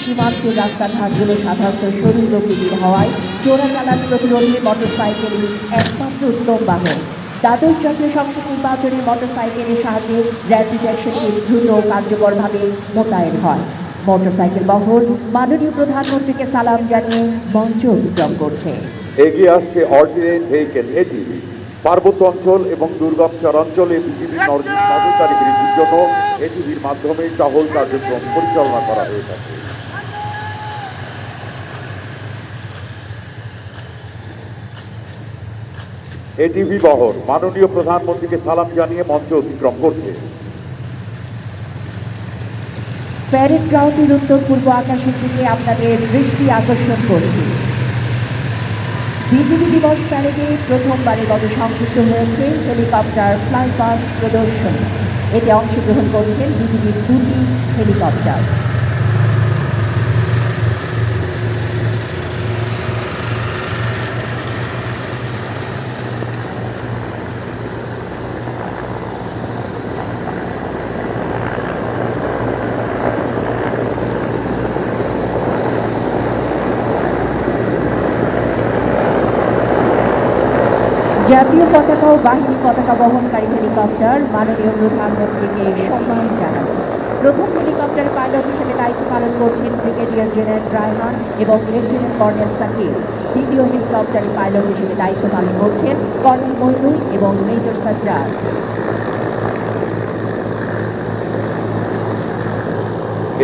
সীমান্তের রাস্তাঘাটগুলো সাধারণত সরু প্রকৃতির হওয়ায় চোরাচালান প্রতিরোধী মোটরসাইকেলই একমাত্র উত্তম বাহন। দ্বাদশ জাতীয় সংসদ নির্বাচনে মোটরসাইকেলের সাহায্যে র্যাপিড অ্যাকশন টিম দ্রুত ও কার্যকরভাবে মোতায়েন হয়। মোটরসাইকেল বহর মাননীয় প্রধানমন্ত্রীকে সালাম জানিয়ে মঞ্চ অতিক্রম করছে। এগিয়ে আসছে অর্ডিনেট ভেহিকেল এটিভি। পার্বত্য অঞ্চল এবং দুর্গম চরাঞ্চলে বিজিবির নজরদারি বৃদ্ধির জন্য এটিভির মাধ্যমে টহল কার্যক্রম পরিচালনা করা হয়ে থাকে। এটিভি বহর মাননীয় প্রধানমন্ত্রীকে সালাম জানিয়ে মঞ্চ অতিক্রম করছে। প্যারেড গ্রাউন্ডের উত্তর পূর্ব আকাশের দিকে আপনাদের দৃষ্টি আকর্ষণ করছি। বিজিবি দিবস প্যারেডে প্রথমবারের মতো সংযুক্ত হয়েছে হেলিকপ্টার ফ্লাই পাস্ট প্রদর্শনী। এতে অংশগ্রহণ করছেন বিজিবির 2টি হেলিকপ্টার। জাতীয় পতাকা ও বাহিনী পতাকা বহনকারী হেলিকপ্টার মাননীয় প্রধানমন্ত্রীকে সম্মান জানাবে। প্রথম হেলিকপ্টার পাইলট হিসেবে দায়িত্ব পালন করছেন ব্রিগেডিয়ার জেনারেল রায়হান এবং লেফটেন্যান্ট কর্নেল সাকিব। দ্বিতীয় হেলিকপ্টারের পাইলট হিসেবে দায়িত্ব পালন করছেন কর্নেল মইনুল এবং মেজর সাজ্জাদ।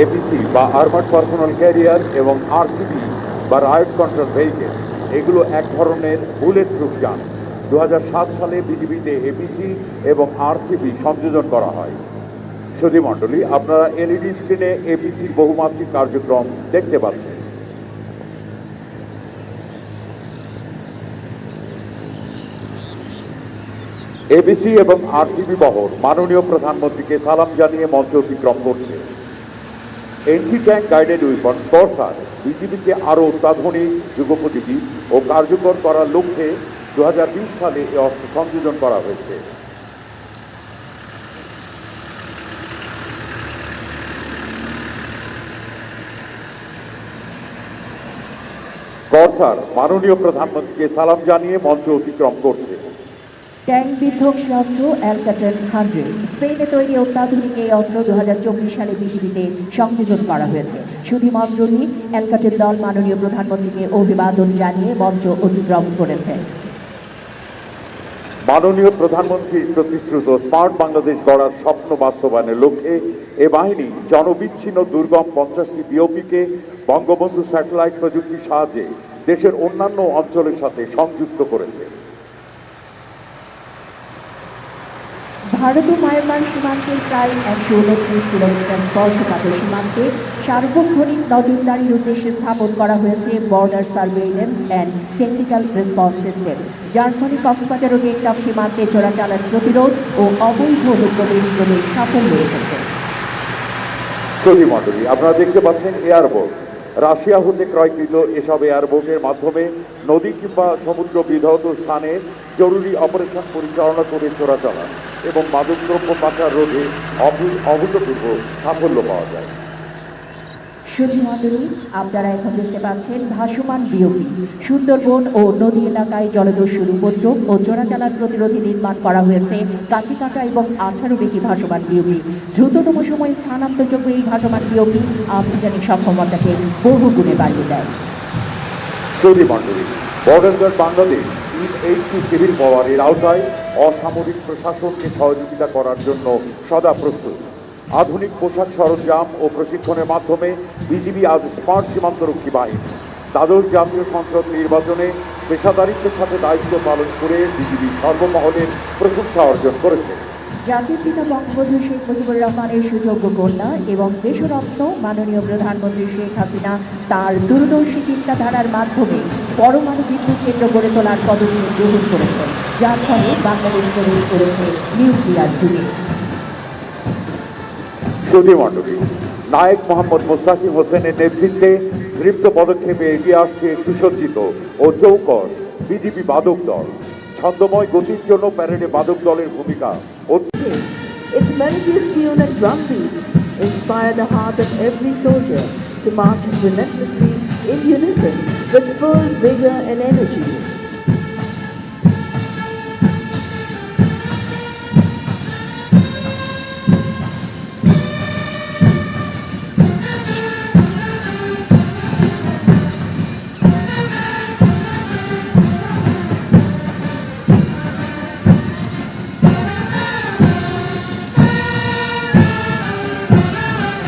এপিসি বা আর্মার্ড পার্সোনাল ক্যারিয়ার এবং আরসিবি বা রাইট কন্ট্রোল ভেহিকেল এগুলো এক ধরনের বুলেট প্রুফ যান। 2007 সালে বিজিবিতে এপিসি এবং আরসিবি সংযোজন করা হয়। সুধী মণ্ডলী, আপনারা এলইডি স্ক্রিনে এপিসির বহুমাত্রিক কার্যক্রম দেখতে পাচ্ছেন। এপিসি এবং আরসিবি বহর মাননীয় প্রধানমন্ত্রীকে সালাম জানিয়ে মঞ্চ অতিক্রম করছে। এন্টি ট্যাঙ্ক গাইডেড উইপন কর্সার বিজিবিকে আরও অত্যাধুনিক যুগোপযোগী ও কার্যকর করার লক্ষ্যে 2020 সালে এ অস্ত্র সংযোজন করা হয়েছে। কর্সার মাননীয় প্রধানমন্ত্রীকে সালাম জানিয়ে মঞ্চ অতিক্রম করছে। ট্যাঙ্ক বিধ্বংসী অস্ত্র অ্যালকাটেন 100 স্পেনে তৈরি অত্যাধুনিক এই অস্ত্র 2024 সালে বিজিবিতে সংযোজন করা হয়েছে। সুধী মণ্ডলী, অ্যালকাটেন দল মাননীয় প্রধানমন্ত্রীকে অভিবাদন জানিয়ে মঞ্চ অতিক্রম করেছে। মাননীয় প্রধানমন্ত্রীর প্রতিশ্রুত স্মার্ট বাংলাদেশ গড়ার স্বপ্ন বাস্তবায়নের লক্ষ্যে এ বাহিনী জনবিচ্ছিন্ন দুর্গম 50টি বিওপিকে বঙ্গবন্ধু স্যাটেলাইট প্রযুক্তির সাহায্যে দেশের অন্যান্য অঞ্চলের সাথে সংযুক্ত করেছে। ভারত ও মায়ানমার সীমান্তের প্রায় 129 কিলোমিটার স্পর্শকাতর সীমান্তে সার্বক্ষণিক নজরদারির উদ্দেশ্যে স্থাপন করা হয়েছে border surveillance and technical response system, যার ফলে কক্সবাজার ও টেকনাফ সীমান্তে চোরাচালান প্রতিরোধ ও অবৈধ অনুপ্রবেশ রোধে সাফল্য এসেছে। সুধী মণ্ডলী, আপনারা দেখতে পাচ্ছেন এয়ারবোট। রাশিয়া হতে ক্রয়কৃত এসব এয়ারবোটের মাধ্যমে নদী কিংবা সমুদ্র বিধৌত স্থানে জরুরি অপারেশন পরিচালনা করে চোরাচালান এবং মাদকদ্রব্য পাচার রোধে অভূতপূর্ব সাফল্য পাওয়া যায়। সুধী মণ্ডলী, আপনারা এখন দেখতে পাচ্ছেন ভাসমান বিওপি। সুন্দরবন ও নদী এলাকায় জলদস্যুর উপদ্রব ও চোরাচালান প্রতিরোধে নির্মাণ করা হয়েছে কাঁচিকাটা এবং 18 বেগি ভাসমান বিওপি। দ্রুততম সময়ে স্থানান্তরযোগ্য এই ভাসমান বিওপি আভিযানিক সক্ষমতাকে বহুগুণে বাড়িয়ে দেয়। সুধী মণ্ডলী, border guard Bangladesh E-80 civil পাওয়ারের আওতায় অসামরিক প্রশাসনকে সহযোগিতা করার জন্য সদা প্রস্তুত। আধুনিক পোশাক সরঞ্জাম ও প্রশিক্ষণের মাধ্যমে বিজিবি আজ স্মার্ট সীমান্তরক্ষী বাহিনী। দ্বাদশ জাতীয় সংসদ নির্বাচনে পেশাদারিত্বের সাথে দায়িত্ব পালন করে বিজিবি সর্বমহলের প্রশংসা অর্জন করেছে। জাতির পিতা বঙ্গবন্ধু শেখ মুজিবুর রহমানের সুযোগ্য কন্যা এবং দেশরত্ন মাননীয় প্রধানমন্ত্রী শেখ হাসিনা তার দূরদর্শী চিন্তাধারার মাধ্যমে পরমাণু বিদ্যুৎ কেন্দ্র গড়ে তোলার পদক্ষেপ গ্রহণ করেছেন, যার ফলে বাংলাদেশ প্রবেশ করেছে নিউক্লিয়ার যুগে। সুধী মণ্ডলী, নায়েক মোহাম্মদ মোস্তাকিম হোসেনের নেতৃত্বে দৃপ্ত পদক্ষেপে এগিয়ে আসছে সুসজ্জিত ও চৌকস বিজিবি বাদক দল। ছন্দময় গতির জন্য প্যারেডে বাদক দলের ভূমিকা। Its melodious tune and drum beats inspire the heart of every soldier, to march relentlessly in unison with full vigor and energy.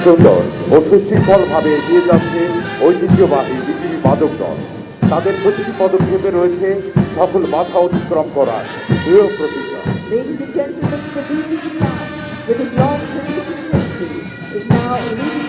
সুন্দর ও সুশৃঙ্খলভাবে এগিয়ে যাচ্ছে ঐতিহ্যবাহী বিজেপি বাদক দল। তাদের প্রতিটি পদক্ষেপে রয়েছে সকল বাধা অতিক্রম করার দৃঢ় প্রতিজ্ঞা। Ladies and gentlemen, the BGP band, with its long tradition and history, is now immediately